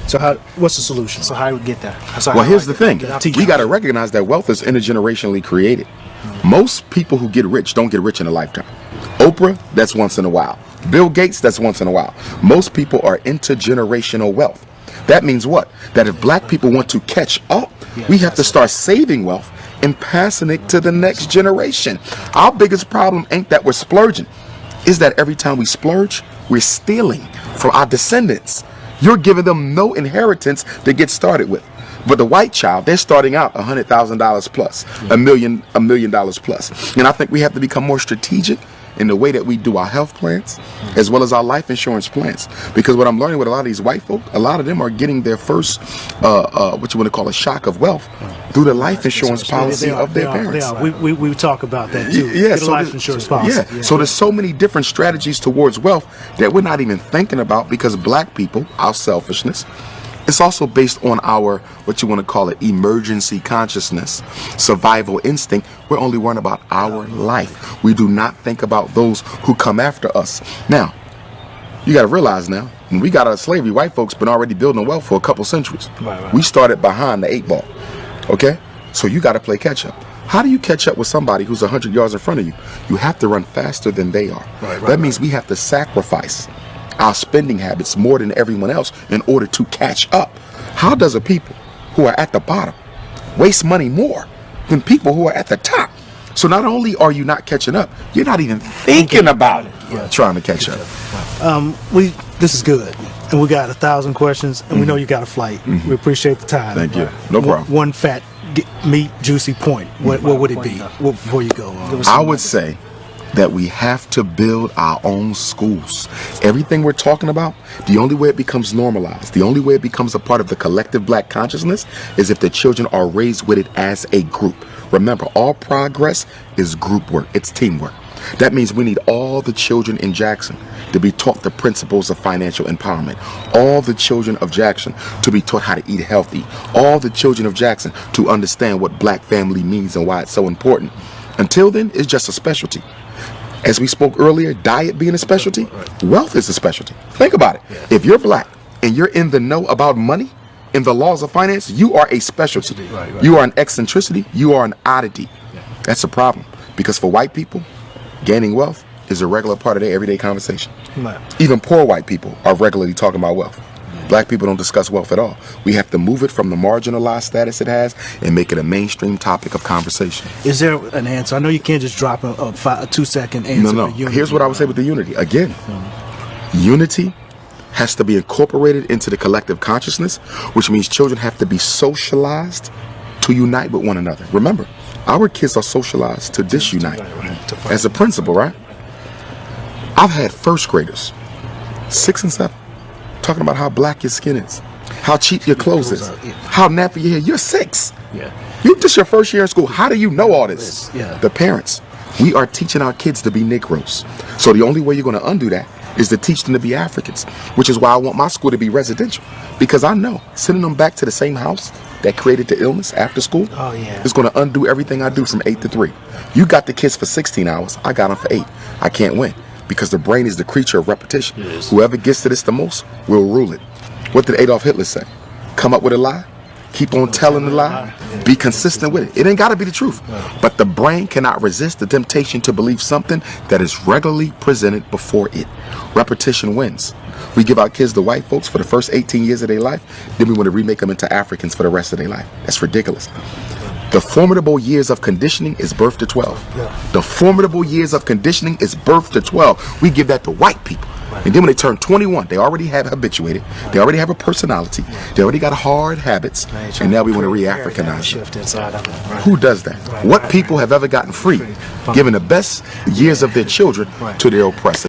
So what's the solution? So how do we get there? Well, here's the thing. We got to recognize that wealth is intergenerationally created. Most people who get rich don't get rich in a lifetime. Oprah, that's once in a while. Bill Gates, that's once in a while. Most people are intergenerational wealth. That means what? That if black people want to catch up, we have to start saving wealth and passing it to the next generation. Our biggest problem ain't that we're splurging. Is that every time we splurge, we're stealing from our descendants. You're giving them no inheritance to get started with. But the white child, they're starting out $100,000 plus, $1 million plus. And I think we have to become more strategic in the way that we do our health plans as well as our life insurance plans. Because what I'm learning with a lot of these white folk, a lot of them are getting their first, what you want to call a shock of wealth through the life insurance policy of their parents. We talk about that too. Yeah, so life insurance policy. Yeah. So there's so many different strategies towards wealth that we're not even thinking about because black people, our selfishness, it's also based on our, what you want to call it, emergency consciousness, survival instinct. We're only worrying about our life. We do not think about those who come after us. Now, you got to realize now, when we got out of slavery, white folks been already building wealth for a couple centuries. Right. We started behind the 8 ball. Okay? So you got to play catch up. How do you catch up with somebody who's 100 yards in front of you? You have to run faster than they are. That means we have to sacrifice our spending habits more than everyone else in order to catch up. How does a people who are at the bottom waste money more than people who are at the top? So not only are you not catching up, you're not even thinking about it, trying to catch up. This is good, and we got 1,000 questions, and we know you got a flight. We appreciate the time. Thank you. No problem. One fat, meat, juicy point. What would it be before you go? I would say that we have to build our own schools. Everything we're talking about, the only way it becomes normalized, the only way it becomes a part of the collective black consciousness is if the children are raised with it as a group. Remember, all progress is group work. It's teamwork. That means we need all the children in Jackson to be taught the principles of financial empowerment. All the children of Jackson to be taught how to eat healthy. All the children of Jackson to understand what black family means and why it's so important. Until then, it's just a specialty. As we spoke earlier, diet being a specialty, wealth is a specialty. Think about it. If you're black and you're in the know about money and the laws of finance, you are a specialty. You are an eccentricity. You are an oddity. That's a problem. Because for white people, gaining wealth is a regular part of their everyday conversation. Even poor white people are regularly talking about wealth. Black people don't discuss wealth at all. We have to move it from the marginalized status it has and make it a mainstream topic of conversation. Is there an answer? I know you can't just drop a 2-second answer. No. Here's what I would say with the unity. Again, unity has to be incorporated into the collective consciousness, which means children have to be socialized to unite with one another. Remember, our kids are socialized to disunite. As a principal, right? I've had first graders, 6 and 7, talking about how black your skin is, how cheap your clothes is, how nappy your hair. You're 6. You just your first year in school. How do you know all this? The parents. We are teaching our kids to be Negroes. So the only way you're going to undo that is to teach them to be Africans, which is why I want my school to be residential. Because I know sending them back to the same house that created the illness after school is going to undo everything I do from 8 to 3. You got the kids for 16 hours. I got them for 8. I can't win because the brain is the creature of repetition. Whoever gets to this the most will rule it. What did Adolf Hitler say? Come up with a lie, keep on telling the lie, be consistent with it. It ain't got to be the truth. But the brain cannot resist the temptation to believe something that is regularly presented before it. Repetition wins. We give our kids to white folks for the first 18 years of their life, then we want to remake them into Africans for the rest of their life. That's ridiculous. The formidable years of conditioning is birth to 12. The formidable years of conditioning is birth to 12. We give that to white people. And then when they turn 21, they already have habituated. They already have a personality. They already got hard habits. And now we want to re-Africanize them. Who does that? What people have ever gotten free, giving the best years of their children to their oppressors?